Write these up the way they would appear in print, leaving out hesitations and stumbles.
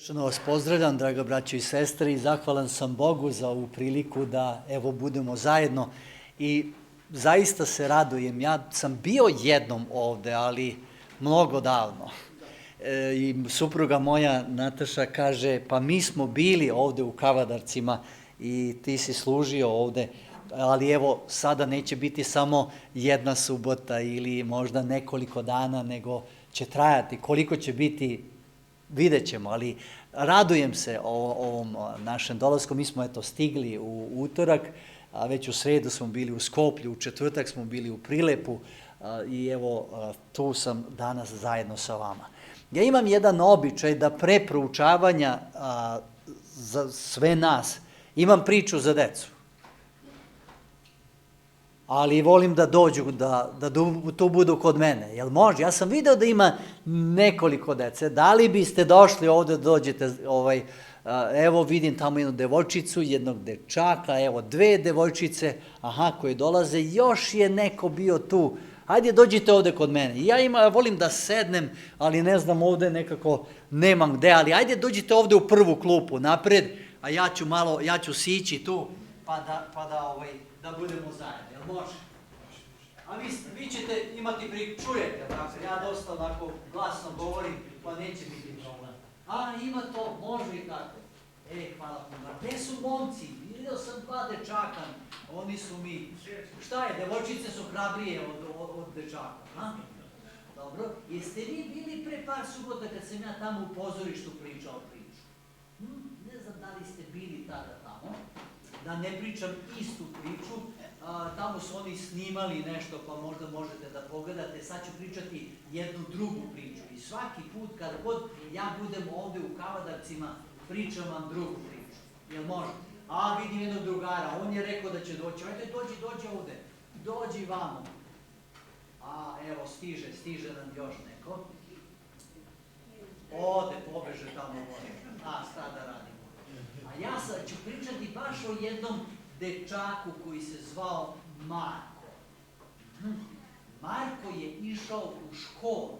Što vas pozdravljam, draga braćo i sestre, i zahvalan sam Bogu za ovu priliku da evo budemo zajedno i zaista se radujem. Ja sam bio jednom ovde, ali mnogo davno. I supruga moja Nataša kaže, pa mi smo bili ovde u Kavadarcima i ti si služio ovde, ali evo sada neće biti samo jedna subota ili možda nekoliko dana, nego će trajati. Koliko će biti, vidjet ćemo, ali radujem se ovom našem dolasku. Mi smo stigli u utorak, a već u sredu smo bili u Skoplju, u četvrtak smo bili u Prilepu i evo tu sam danas zajedno sa vama. Ja imam jedan običaj da pre proučavanja za sve nas imam priču za decu. Ali volim da dođu, da tu budu kod mene. Jel može? Ja sam video da ima nekoliko dece. Da li biste došli ovde da dođete, evo vidim tamo jednu devojčicu, jednog dečaka, evo dve devojčice, koje dolaze, još je neko bio tu. Hajde, dođite ovde kod mene. Ja volim da sednem, ali ne znam, ovde nekako nemam gde, ali hajde dođite ovde u prvu klupu napred, a ja ću sići tu, pa da budemo zajedno. Jel može? A vi ćete imati čujete, ja dosta onako glasno govorim, pa neće biti problem. Ima to, može i tako. Hvala puno. Gde su momci? Vidio sam dva dečaka, oni su mi, šta je, devojčice su hrabrije od dečaka, Dobro, jeste vi bili pre par subota kad sam ja tamo u pozorištu pričao priču? Ne znam da li ste bili tada tamo, da ne pričam istu priču, tamo su oni snimali nešto pa možda možete da pogledate, sad ću pričati jednu drugu priču i svaki put kad god ja budem ovde u Kavadarcima pričam vam drugu priču, jel može? Vidim jednog drugara, on je rekao da će doći, ajde dođi ovde, dođi vamo. Evo stiže nam još neko. Pobeže tamo gore, šta da radimo. Ja sad ću pričati baš o jednom dečaku koji se zvao Marko. Marko je išao u školu.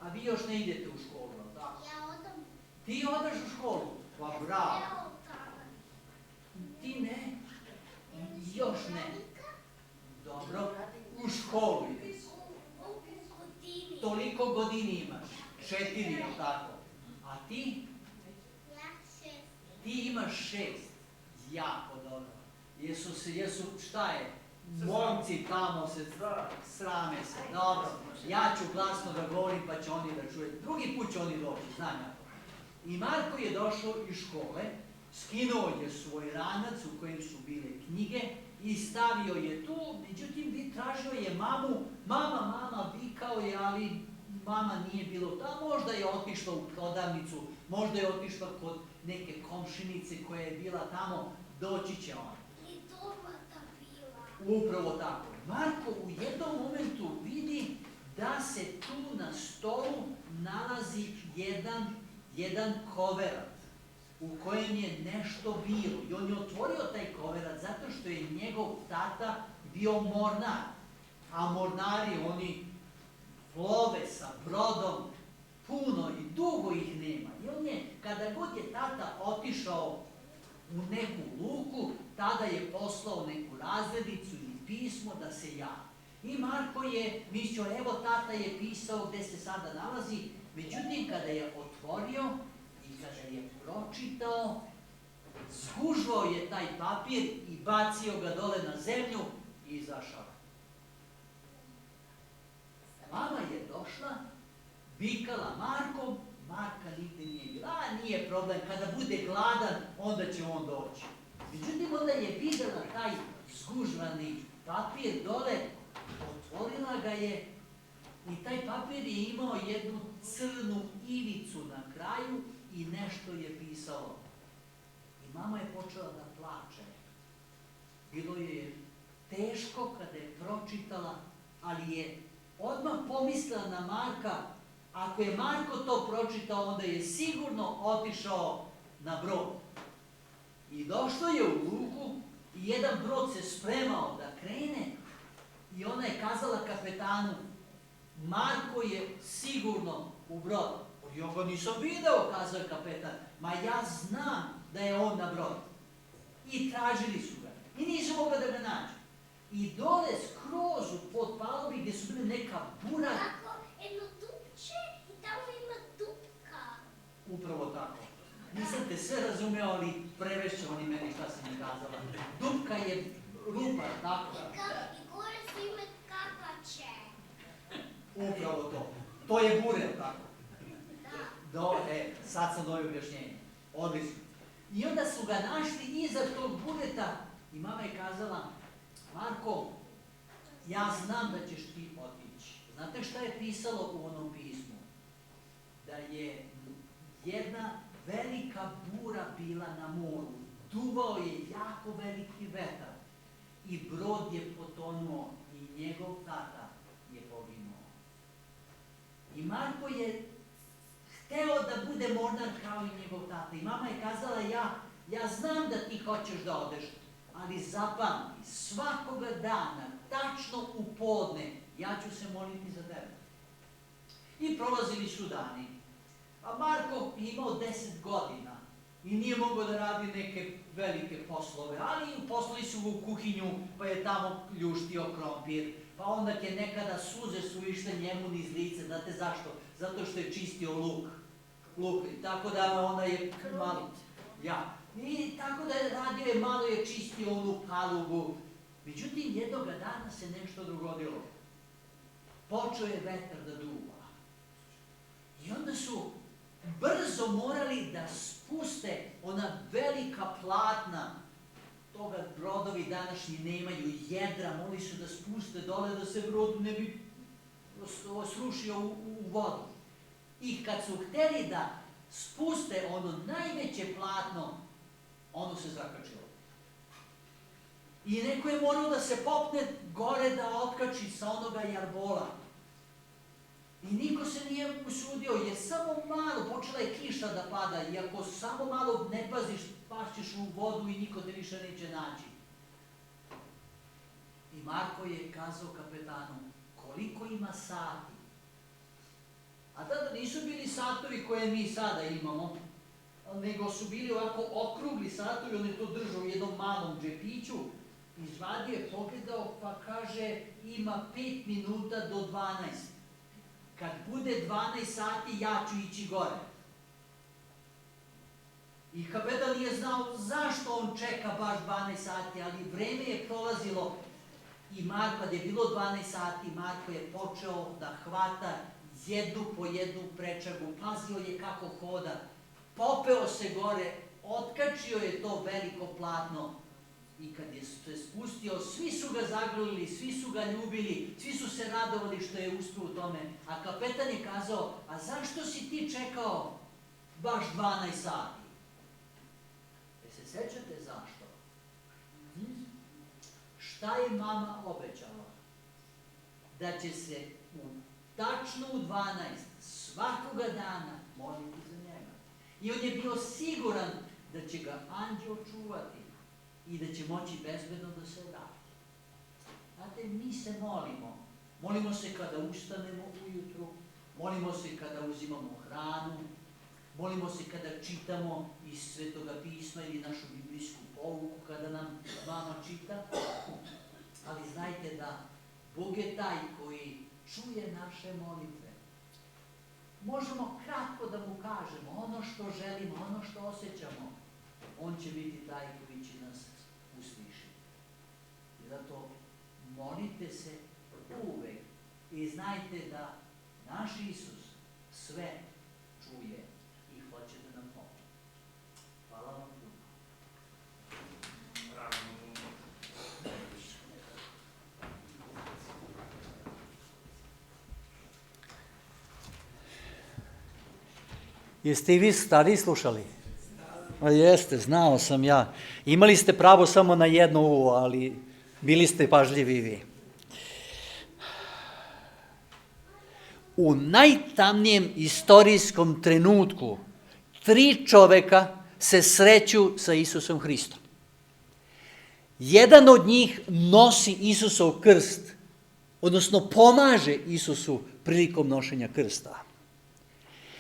A vi još ne idete u školu, tako? Ja odam. Ti odaš u školu? Pa bravo. Ti ne? Još ne. Dobro. U školu ideš. Toliko godini imaš. 4, je tako? A ti? Ja 6. Ti imaš 6. Jako dobro. Jesu, šta je? Momci tamo se srame se. Dobro. Ja ću glasno da govorim pa će oni da čuje. Drugi put će oni doći, znam ja to. I Marko je došao iz škole, skinuo je svoj ranac u kojem su bile knjige i stavio je tu, međutim tražio je mamu, mama, vikao je, ali mama nije bilo tamo, možda je otišla u prodavnicu, možda je otišla kod neke komšinice koja je bila tamo, doći će ona. I domata bila. Upravo tako. Marko u jednom momentu vidi da se tu na stolu nalazi jedan koverat u kojem je nešto bilo. I on je otvorio taj koverat zato što je njegov tata bio mornar. A mornari, oni plove sa brodom puno i dugo ih nema. I on je, kada god je tata otišao u neku luku, tada je poslao neku razglednicu ili pismo da se javi. I Marko je mislio, evo tata je pisao gde se sada nalazi, međutim kada je otvorio i kada je pročitao, zgužvao je taj papir i bacio ga dole na zemlju i izašao. Mama je došla, vikala Markom, Marka nigde nije bila, nije problem, kada bude gladan, onda će on doći. Međutim, onda je videla taj zgužvani papir dole, otvorila ga je i taj papir je imao jednu crnu ivicu na kraju i nešto je pisalo. I mama je počela da plače. Bilo je teško kada je pročitala, ali je odmah pomislila na Marka, ako je Marko to pročitao, onda je sigurno otišao na brod. I došlo je u luku i jedan brod se spremao da krene i ona je kazala kapetanu, Marko je sigurno u brodu. Ja ga nisam video, kazao je kapetan. Ma ja znam da je on na brodu. I tražili su ga. I nisu mogli da ga nađu. I dole skroz u podpalubi gdje su bili neka bura. Tako, jedno dupče i tamo ima dupka. Upravo tako. Nisam te sve razumeo, ali prevešće oni meni šta si mi kazala. Dupka je rupa, tako da. I gore su ime kakače. Upravo to. To je burel, tako. Da. Sad sam dobio objašnjenje. Odlično. I onda su ga našli iza tog bureta i mama je kazala, Marko, ja znam da ćeš ti otići. Znate šta je pisalo u onom pismu? Da je jedna velika bura bila na moru. Duvao je jako veliki vetar i brod je potonuo i njegov tata je poginuo. I Marko je hteo da bude mornar kao i njegov tata. I mama je kazala, ja znam da ti hoćeš da odeš, ali zapamti, svakoga dana, tačno u podne, ja ću se moliti za tebe. I prolazili su dani. A Marko je imao 10 godina i nije mogao da radi neke velike poslove, ali poslali su ga u kuhinju, pa je tamo ljuštio krompir, pa onda je nekada suze su išle njemu niz lice, znate zašto? Zato što je čistio luk, tako da onda je malo, i tako da je radio je malo je čistio onu palubu. Međutim, jednog dana se nešto dogodilo. Počeo je vetar da duva. I onda su brzo morali da spuste ona velika platna, toga brodovi današnji nemaju, jedra, morali su da spuste dole da se brod ne bi srušio u vodu. I kad su hteli da spuste ono najveće platno, ono se zakačilo. I neko je morao da se popne gore da otkači sa onoga jarbola. I niko se nije usudio, jer samo malo, počela je kiša da pada, i ako samo malo ne paziš, pašćeš u vodu i niko te više neće naći. I Marko je kazao kapetanu, koliko ima sati? A tada nisu bili satovi koje mi sada imamo, nego su bili ovako okrugli satovi, on je to držao u jednom malom džepiću, izvadio je, pogledao, pa kaže, ima 5 minuta do 12. Kad bude 12 sati, ja ću ići gore. I kapetan nije znao zašto on čeka baš 12 sati, ali vreme je prolazilo i kad je bilo 12 sati, Marko je počeo da hvata jednu po jednu prečagu, pazio je kako hoda, popeo se gore, otkačio je to veliko platno i kad je se spustio, svi su ga zagrlili, svi su ga ljubili, svi su se radovali što je uspio u tome, a kapetan je kazao, a zašto si ti čekao baš 12 sati? Se sećate zašto? Šta je mama obećala? Da će se tačno u 12 svakoga dana moliti za njega. I on je bio siguran da će ga anđeo čuvati i da će moći bezbedno da se vrati. Znate, mi se molimo. Molimo se kada ustanemo ujutru, molimo se kada uzimamo hranu, molimo se kada čitamo iz Svetoga pisma ili našu biblijsku pouku, kada nam mama čita. Ali znajte da Bog je taj koji čuje naše molitve. Možemo kratko da mu kažemo ono što želimo, ono što osjećamo. On će biti taj koji će nas uslišiti. I zato molite se uvek i znajte da naš Isus sve čuje i hoće da nam pomoći. Hvala vam puno. Jeste i vi stariji slušali? A jeste, znao sam ja. Imali ste pravo samo na jedno uvo, ali bili ste pažljivi i vi. U najtamnijem istorijskom trenutku 3 čoveka se sreću sa Isusom Hristom. Jedan od njih nosi Isusov krst, odnosno pomaže Isusu prilikom nošenja krsta.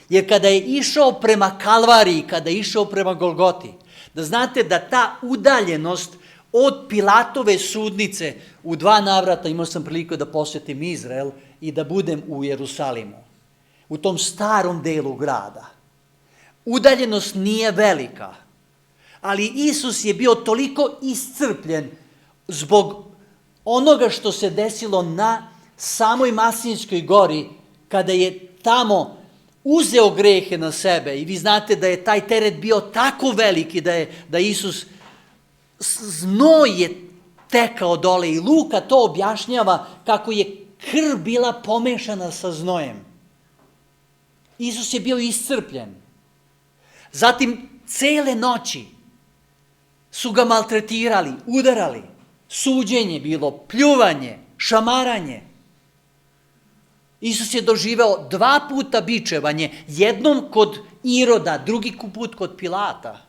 Jer kada je išao prema Kalvariji, kada je išao prema Golgoti, da znate da ta udaljenost od Pilatove sudnice u 2 navrata, imao sam priliku da posjetim Izrael i da budem u Jerusalimu, u tom starom delu grada. Udaljenost nije velika, ali Isus je bio toliko iscrpljen zbog onoga što se desilo na samoj Masinskoj gori, kada je tamo uzeo grehe na sebe. I vi znate da je taj teret bio tako veliki da Isus, znoj je tekao dole i Luka to objašnjava kako je krv bila pomešana sa znojem. Isus je bio iscrpljen. Zatim cele noći su ga maltretirali, udarali, suđenje bilo, pljuvanje, šamaranje. Isus je doživeo 2 puta bičevanje, jednom kod Iroda, drugi put kod Pilata.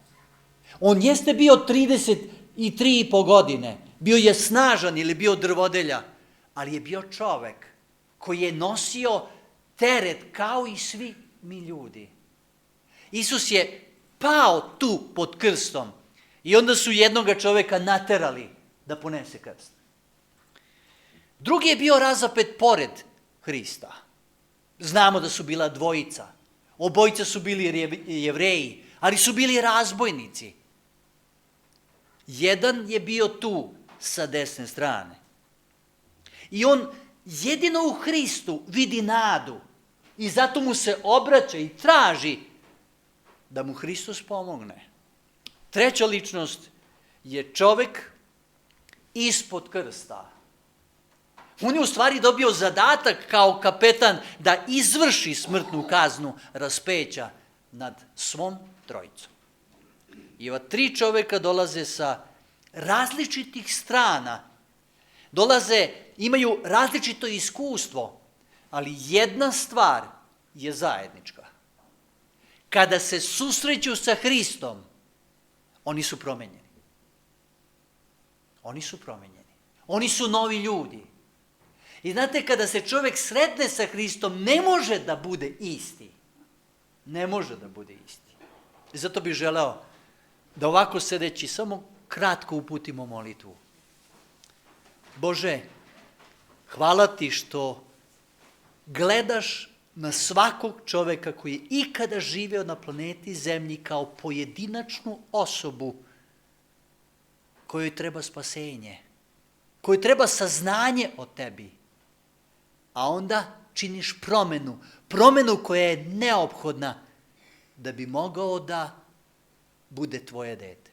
On jeste bio 33,5 godine, bio je snažan ili bio drvodelja, ali je bio čovek koji je nosio teret kao i svi mi ljudi. Isus je pao tu pod krstom i onda su jednoga čoveka naterali da ponese krst. Drugi je bio razapet pored Hrista. Znamo da su bila dvojica. Obojica su bili Jevreji, ali su bili razbojnici. Jedan je bio tu sa desne strane. I on jedino u Hristu vidi nadu i zato mu se obraća i traži da mu Hristos pomogne. Treća ličnost je čovek ispod krsta. On je u stvari dobio zadatak kao kapetan da izvrši smrtnu kaznu raspeća nad svom trojicom. I ova 3 čoveka dolaze sa različitih strana, imaju različito iskustvo, ali jedna stvar je zajednička. Kada se susreću sa Hristom, oni su promenjeni. Oni su promenjeni. Oni su novi ljudi. I znate, kada se čovjek sretne sa Hristom, ne može da bude isti. Ne može da bude isti. I zato bih želeo da ovako sedeći samo kratko uputimo molitvu. Bože, hvala ti što gledaš na svakog čoveka koji je ikada živeo na planeti Zemlji kao pojedinačnu osobu kojoj treba spasenje, kojoj treba saznanje o tebi, a onda činiš promenu koja je neophodna da bi mogao da bude tvoje dete.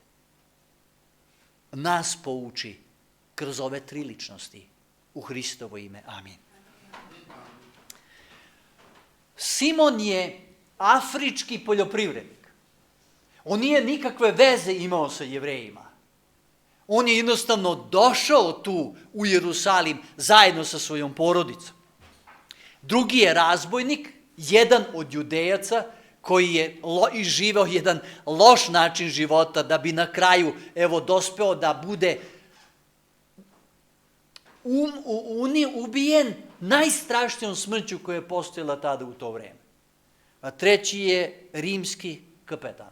Nas pouči kroz ove 3 ličnosti u Hristovo ime. Amin. Simon je afrički poljoprivrednik. On nije nikakve veze imao sa Jevrejima. On je jednostavno došao tu u Jerusalim zajedno sa svojom porodicom. Drugi je razbojnik, jedan od Judejaca koji je živeo jedan loš način života da bi na kraju dospeo da bude ubijen najstrašnijom smrću koja je postojala tada u to vreme. A treći je rimski kapetan.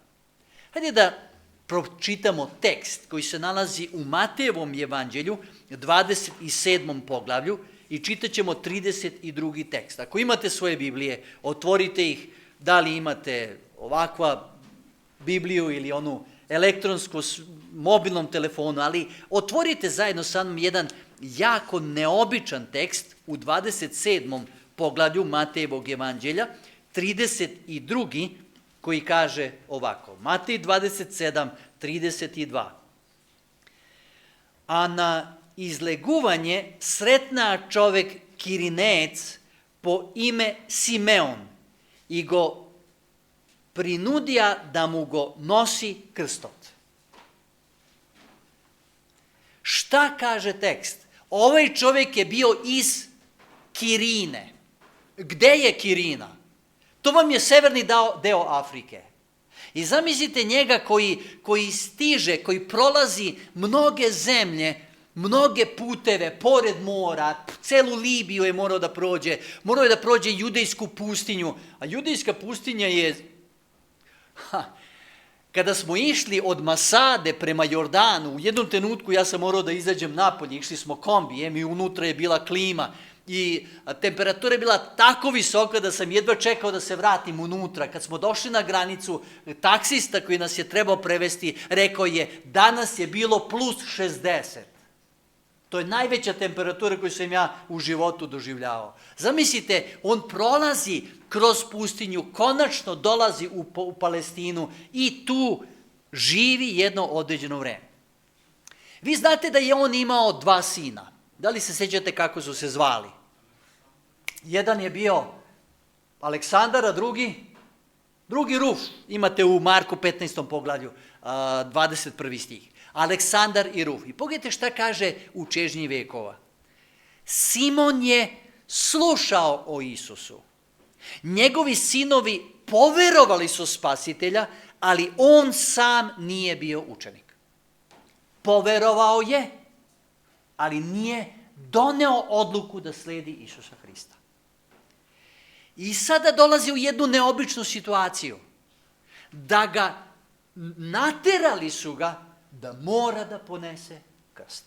Hajde da pročitamo tekst koji se nalazi u Matejevom evanđelju, 27. poglavlju, i čitat ćemo 32. tekst. Ako imate svoje Biblije, otvorite ih, da li imate ovakva Bibliju ili onu elektronsku mobilnom telefonu, ali otvorite zajedno sa mnom jedan jako neobičan tekst u 27. poglavlju Matejevog evanđelja, 32. koji kaže ovako. Matej 27, 32. A na izleguvanje sretna čovek Kirinec po ime Simeon i go prinudija da mu go nosi krstot. Šta kaže tekst? Ovaj čovjek je bio iz Kirine. Gde je Kirina? To vam je severni deo Afrike. I zamislite njega koji stiže, koji prolazi mnoge zemlje mnoge puteve, pored mora, celu Libiju je morao da prođe judejsku pustinju, a judejska pustinja je, kada smo išli od Masade prema Jordanu, u jednom trenutku ja sam morao da izađem napolje, išli smo kombijem i unutra je bila klima i temperatura je bila tako visoka da sam jedva čekao da se vratim unutra. Kad smo došli na granicu, taksista koji nas je trebao prevesti rekao je danas je bilo plus 60. To je najveća temperatura koju sam ja u životu doživljavao. Zamislite, on prolazi kroz pustinju, konačno dolazi u Palestinu i tu živi jedno određeno vreme. Vi znate da je on imao 2 sina. Da li se sjećate kako su se zvali? Jedan je bio Aleksandar, a drugi Ruf. Imate u Marku 15. poglavlju, 21. stih. Aleksandar i Ruf. I pogledajte šta kaže u Čežnji vekova. Simon je slušao o Isusu. Njegovi sinovi poverovali su Spasitelja, ali on sam nije bio učenik. Poverovao je, ali nije doneo odluku da sledi Isusa Hrista. I sada dolazi u jednu neobičnu situaciju, da ga naterali su ga da mora da ponese krst.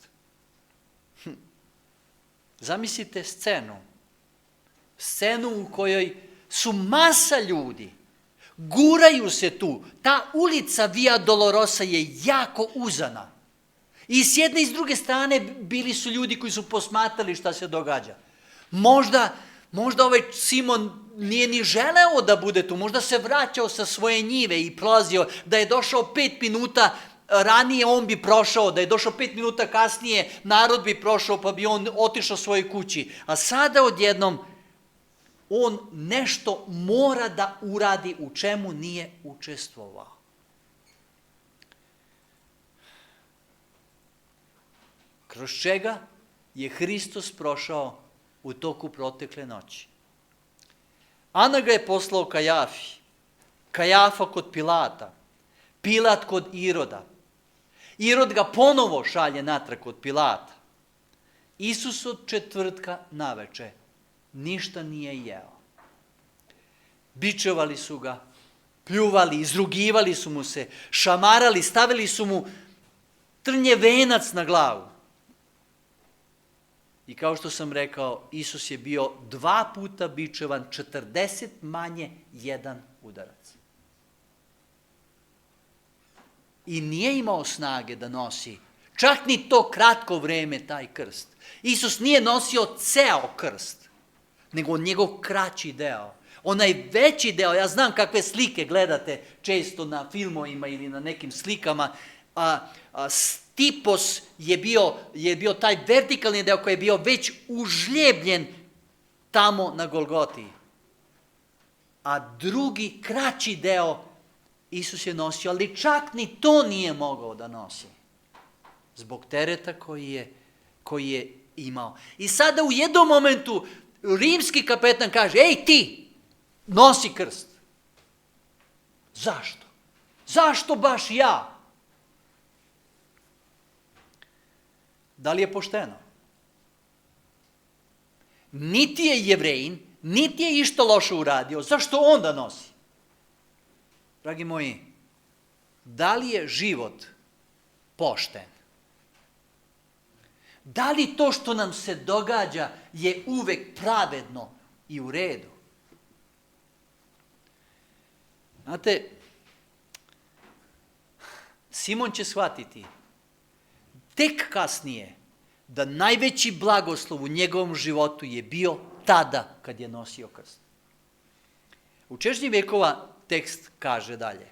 Zamislite scenu u kojoj su masa ljudi, guraju se tu, ta ulica Via Dolorosa je jako uzana. I s jedne i s druge strane bili su ljudi koji su posmatrali šta se događa. Možda ovaj Simon nije ni želeo da bude tu, možda se vraćao sa svoje njive i prolazio, da je došao 5 minuta ranije on bi prošao, da je došao 5 minuta kasnije narod bi prošao pa bi on otišao svojoj kući. A sada odjednom on nešto mora da uradi u čemu nije učestvovao. Kroz čega je Hristos prošao u toku protekle noći. Ana ga je poslao Kajafi, Kajafa kod Pilata, Pilat kod Iroda. Irod ga ponovo šalje natrag kod Pilata. Isus od četvrtka naveče ništa nije jeo. Bičevali su ga, pljuvali, izrugivali su mu se, šamarali, stavili su mu trnje venac na glavu. I kao što sam rekao, Isus je bio 2 puta bičevan, 40 manje 1 udarac. I nije imao snage da nosi, čak ni to kratko vreme, taj krst. Isus nije nosio ceo krst, nego njegov kraći deo. Onaj veći deo, ja znam kakve slike gledate često na filmovima ili na nekim slikama, stipos je bio taj vertikalni deo koji je bio već užljebljen tamo na Golgoti. A drugi, kraći deo, Isus je nosio, ali čak ni to nije mogao da nosi. Zbog tereta koji je imao. I sada u jednom momentu rimski kapetan kaže, ej ti, nosi krst. Zašto? Zašto baš ja? Da li je pošteno? Niti je Jevrejin, niti je išta loše uradio. Zašto on da nosi? Dragi moji, da li je život pošten? Da li to što nam se događa je uvek pravedno i u redu? Znate, Simon će shvatiti tek kasnije da najveći blagoslov u njegovom životu je bio tada kad je nosio krst. U Čežnji vekova tekst kaže dalje.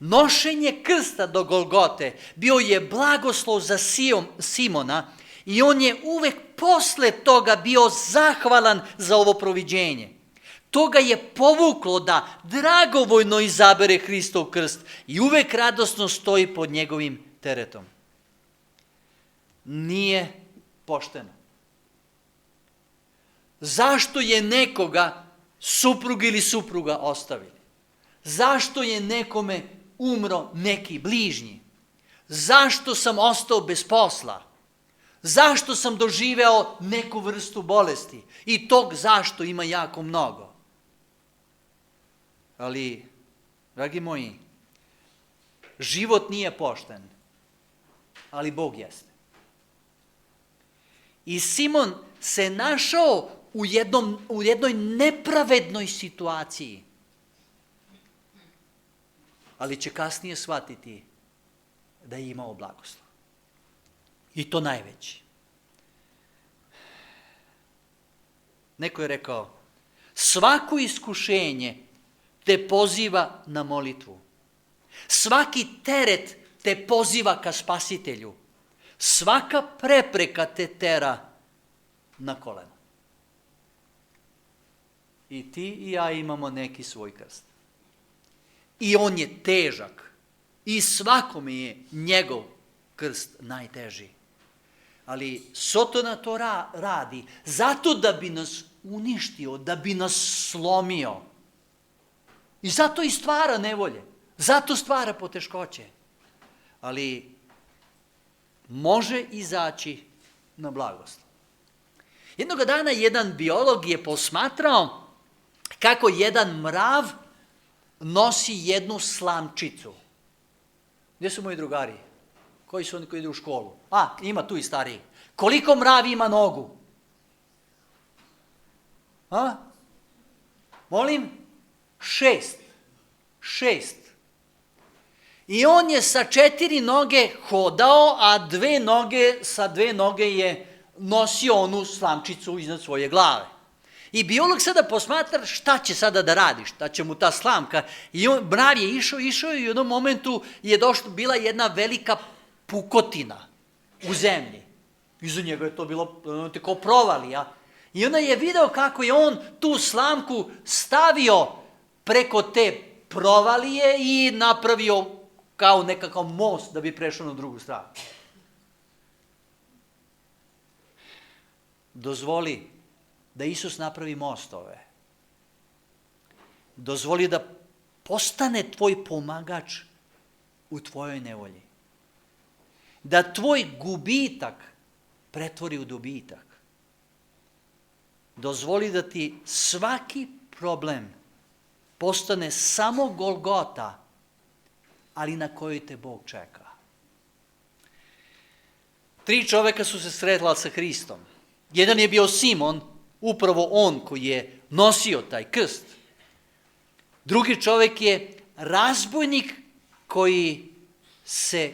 Nošenje krsta do Golgote bio je blagoslov za Simona i on je uvek posle toga bio zahvalan za ovo proviđenje. To ga je povuklo da dragovoljno izabere Hristov krst i uvek radosno stoji pod njegovim teretom. Nije pošteno. Zašto je nekoga suprug ili supruga ostavili? Zašto je nekome umro neki bližnji? Zašto sam ostao bez posla? Zašto sam doživeo neku vrstu bolesti? I tog zašto ima jako mnogo. Ali, dragi moji, život nije pošten, ali Bog jeste. I Simon se našao u jednoj nepravednoj situaciji. Ali će kasnije shvatiti da je imao blagoslov. I to najveći. Neko je rekao, svako iskušenje te poziva na molitvu. Svaki teret te poziva ka spasitelju. Svaka prepreka te tera na koleno. I ti i ja imamo neki svoj krst. I on je težak. I svakome je njegov krst najteži. Ali Sotona to radi zato da bi nas uništio, da bi nas slomio. I zato i stvara nevolje. Zato stvara poteškoće. Ali može izaći na blagoslov. Jednoga dana jedan biolog je posmatrao kako jedan mrav nosi jednu slamčicu. Gdje su moji drugari? Koji su oni koji idu u školu? Ima tu i stariji. Koliko mrav ima nogu? Molim? 6. I on je sa 4 noge hodao, a sa 2 noge je nosio onu slamčicu iznad svoje glave. I biolog sada posmatra šta će sada da radi, šta će mu ta slamka. I mrav je išao i u jednom momentu je bila jedna velika pukotina u zemlji. Iza njega je to bilo kao provalija. I onda je video kako je on tu slamku stavio preko te provalije i napravio kao nekakav most da bi prešao na drugu stranu. Dozvoli da Isus napravi mostove. Dozvoli da postane tvoj pomagač u tvojoj nevolji. Da tvoj gubitak pretvori u dobitak. Dozvoli da ti svaki problem postane samo Golgota, ali na kojoj te Bog čeka. 3 čoveka su se sretala sa Hristom. Jedan je bio Simon, upravo on koji je nosio taj krst. Drugi čovek je razbojnik koji se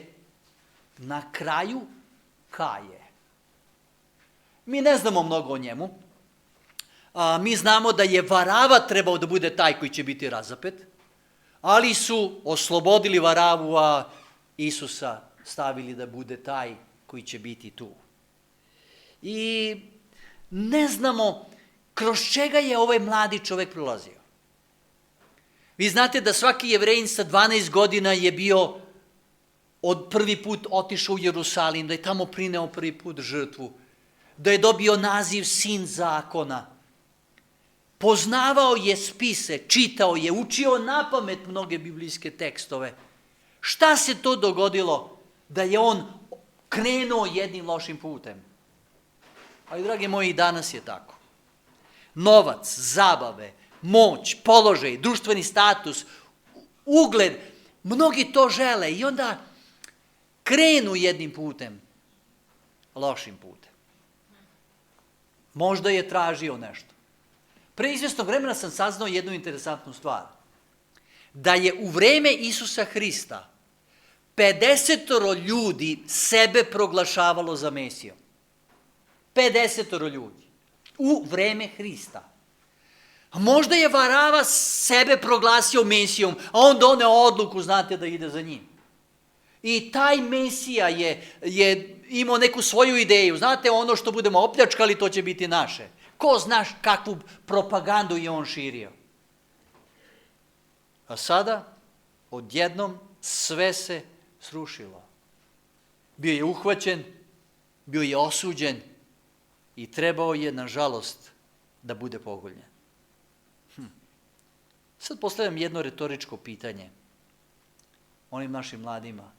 na kraju kaje. Mi ne znamo mnogo o njemu. Mi znamo da je Varava trebao da bude taj koji će biti razapet, ali su oslobodili Varavu, a Isusa stavili da bude taj koji će biti tu. I ne znamo kroz čega je ovaj mladi čovek prolazio. Vi znate da svaki Jevrejin sa 12 godina je bio od prvi put otišao u Jerusalim, da je tamo prineo prvi put žrtvu, da je dobio naziv sin zakona. Poznavao je spise, čitao je, učio napamet mnoge biblijske tekstove. Šta se to dogodilo da je on krenuo jednim lošim putem? Ali, dragi moji, danas je tako. Novac, zabave, moć, položaj, društveni status, ugled, mnogi to žele i onda krenu jednim putem, lošim putem. Možda je tražio nešto. Pre izvjesnog vremena sam saznao jednu interesantnu stvar. Da je u vreme Isusa Hrista 50 ljudi sebe proglašavalo za Mesijom. 50 ljudi. U vreme Hrista. A možda je Varava sebe proglasio Mesijom, a onda doneo odluku, znate, da ide za njim. I taj Mesija je imao neku svoju ideju. Znate, ono što budemo opljačkali, to će biti naše. Ko znaš kakvu propagandu je on širio. A sada, odjednom, sve se srušilo. Bio je uhvaćen, bio je osuđen i trebao je, nažalost, da bude poguljen. Sad postavljam jedno retoričko pitanje onim našim mladima.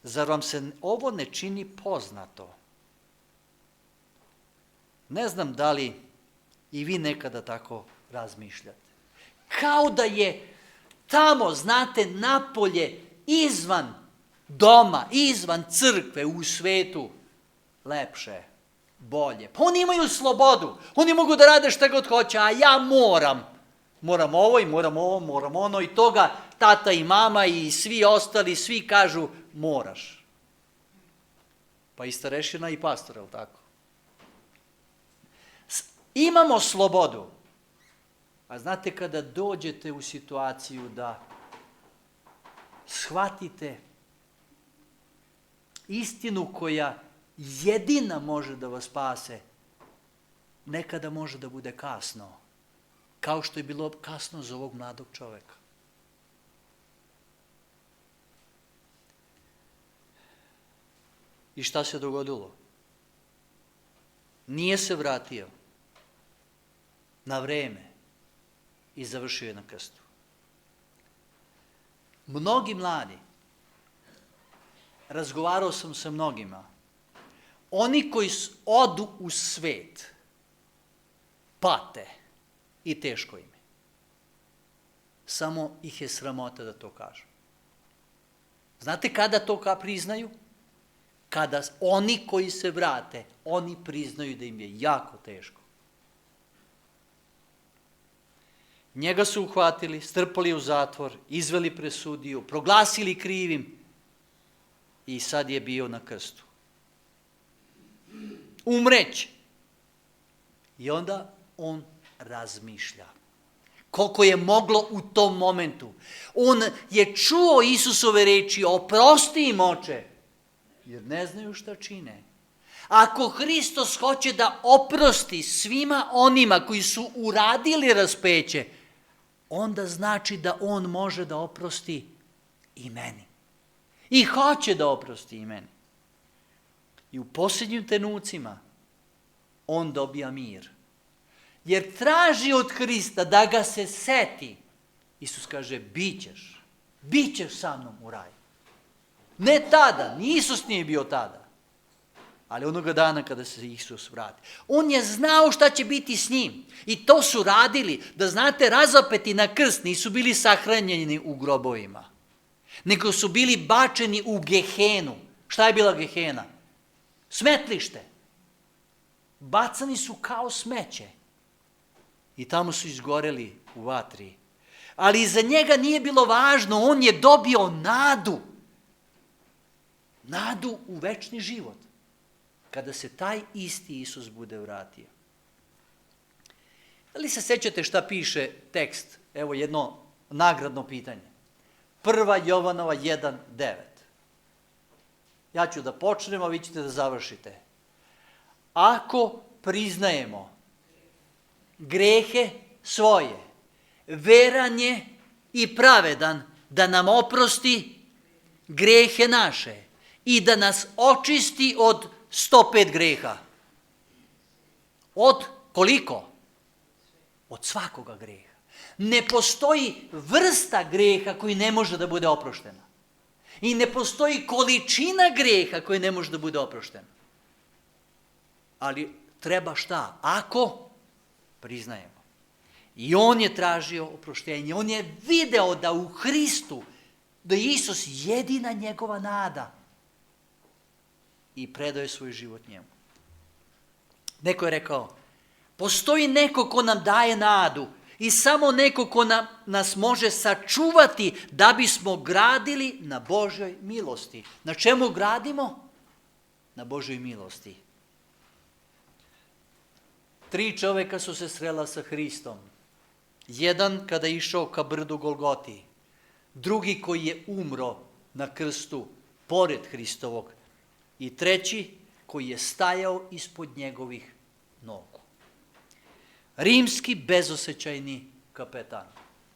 Zar vam se ovo ne čini poznato? Ne znam da li i vi nekada tako razmišljate. Kao da je tamo, znate, napolje, izvan doma, izvan crkve, u svetu, lepše, bolje. Pa oni imaju slobodu, oni mogu da rade šta god hoće, a ja moram. Moram ovo i moram ovo, moram ono i toga tata i mama i svi ostali, svi kažu moraš. Pa i starešina i pastor, je li tako? Imamo slobodu. A znate kada dođete u situaciju da shvatite istinu koja jedina može da vas spase, nekada može da bude kasno. Kao što je bilo kasno za ovog mladog čoveka. I šta se dogodilo? Nije se vratio na vreme i završio je na krstu. Mnogi mladi, razgovarao sam sa mnogima, oni koji odu u svet, pate i teško im je. Samo ih je sramota da to kažu. Znate kada to priznaju? Kada oni koji se vrate, oni priznaju da im je jako teško. Njega su uhvatili, strpali u zatvor, izveli presudiju, proglasili krivim i sad je bio na krstu. Umreće. I onda on razmišlja. Koliko je moglo u tom momentu. On je čuo Isusove reči, oprosti im, oče, jer ne znaju šta čine. Ako Hristos hoće da oprosti svima onima koji su uradili raspeće, onda znači da on može da oprosti i meni. I hoće da oprosti i meni. I u posljednjim trenucima on dobija mir. Jer traži od Hrista da ga se seti. Isus kaže, bit ćeš sa mnom u raju. Ne tada, ni Isus nije bio tada. Ali onoga dana kada se Isus vrati. On je znao šta će biti s njim. I to su radili, da znate, razapeti na krst nisu bili sahranjeni u grobovima. Nego su bili bačeni u Gehenu. Šta je bila Gehena? Smetlište. Bacani su kao smeće. I tamo su izgoreli u vatri. Ali za njega nije bilo važno, on je dobio nadu. Nadu u večni život. Kada se taj isti Isus bude vratio. Da li se sećate šta piše tekst? Evo jedno nagradno pitanje. 1. Jovanova 1:9. Ja ću da počnem, a vi ćete da završite. Ako priznajemo grehe svoje, veran je i pravedan da nam oprosti grehe naše i da nas očisti od 105 greha. Od koliko? Od svakoga greha. Ne postoji vrsta greha koji ne može da bude oproštena. I ne postoji količina greha koji ne može da bude oproštena. Ali treba šta? Ako priznajemo. I on je tražio oproštenje. On je video da u Hristu, da je Isus jedina njegova nada. I predao je svoj život njemu. Neko je rekao, postoji neko ko nam daje nadu i samo neko ko nas može sačuvati da bismo gradili na Božjoj milosti. Na čemu gradimo? Na Božjoj milosti. 3 čoveka su se srela sa Hristom. Jedan kada je išao ka brdu Golgoti. Drugi koji je umro na krstu pored Hristovog. I treći koji je stajao ispod njegovih nogu. Rimski bezosećajni kapetan.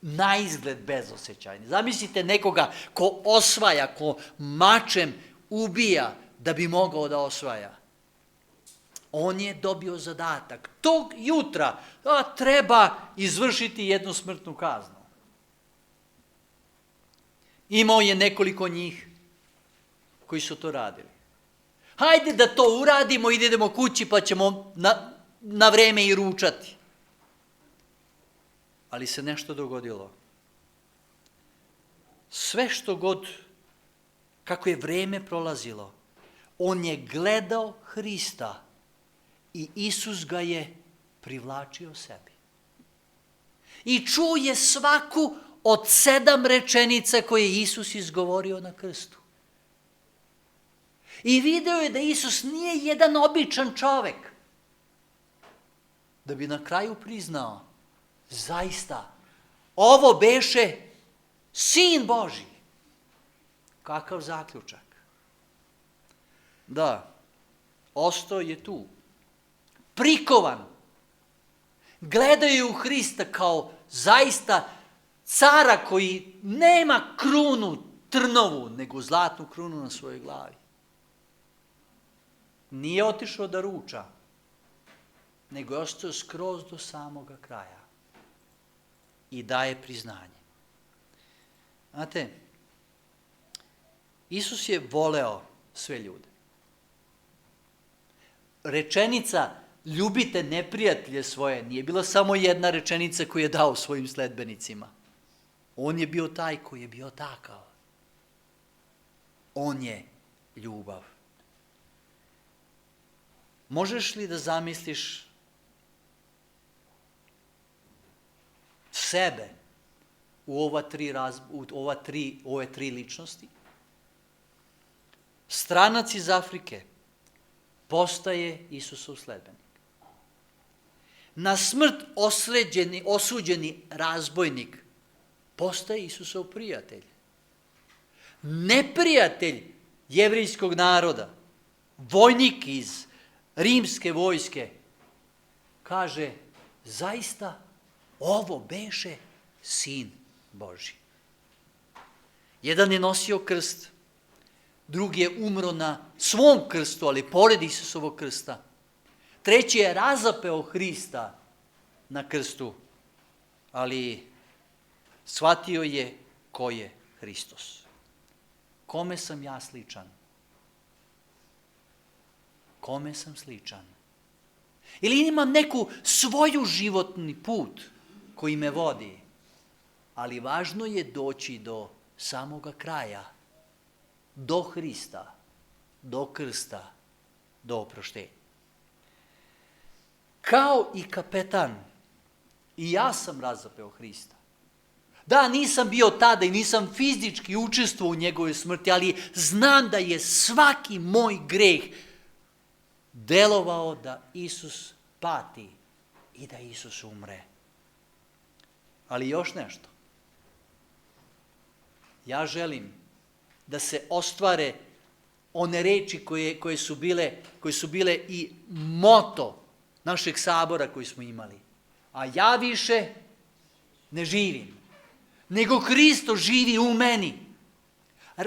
Naizgled bezosećajni. Zamislite nekoga ko osvaja, ko mačem ubija da bi mogao da osvaja. On je dobio zadatak. Tog jutra treba izvršiti jednu smrtnu kaznu. Imao je nekoliko njih koji su to radili. Hajde da to uradimo, idemo kući pa ćemo na vreme i ručati. Ali se nešto dogodilo. Sve što god, kako je vreme prolazilo, on je gledao Hrista i Isus ga je privlačio sebi. I čuje svaku od 7 rečenica koje je Isus izgovorio na krstu. I video je da Isus nije jedan običan čovek. Da bi na kraju priznao, zaista, ovo beše Sin Božji. Kakav zaključak? Da, ostao je tu, prikovan. Gledaju u Hrista kao zaista cara koji nema krunu trnovu, nego zlatnu krunu na svojoj glavi. Nije otišao da ruča, nego je ostao skroz do samoga kraja i daje priznanje. Znate, Isus je voleo sve ljude. Rečenica ljubite neprijatelje svoje nije bila samo jedna rečenica koju je dao svojim sledbenicima. On je bio taj koji je bio takav. On je ljubav. Možeš li da zamisliš sebe u ove tri ličnosti? Stranac iz Afrike postaje Isusov sledbenik. Na smrt osuđeni razbojnik postaje Isusov prijatelj. Neprijatelj jevrejskog naroda, vojnik iz rimske vojske, kaže, zaista ovo beše Sin Božji. Jedan je nosio krst, drugi je umro na svom krstu, ali pored Isusovog krsta. Treći je razapeo Hrista na krstu, ali shvatio je ko je Hristos. Kome sam ja sličan? Kome sam sličan? Ili imam neku svoju životni put koji me vodi, ali važno je doći do samoga kraja, do Hrista, do krsta, do oproštenja. Kao i kapetan, i ja sam razapeo Hrista. Da, nisam bio tada i nisam fizički učestvovao u njegovoj smrti, ali znam da je svaki moj greh delovao da Isus pati i da Isus umre. Ali još nešto. Ja želim da se ostvare one reči koje su bile i moto našeg sabora koji smo imali. A ja više ne živim, nego Hristo živi u meni.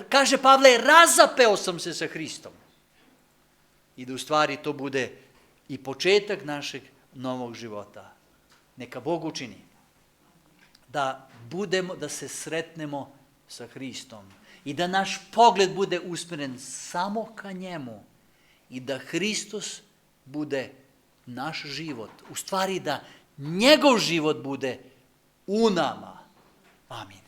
Kaže Pavle, razapeo sam se sa Hristom. I da u stvari to bude i početak našeg novog života. Neka Bog učini da se sretnemo sa Hristom i da naš pogled bude usmjeren samo ka njemu i da Hristos bude naš život. U stvari da njegov život bude u nama. Amin.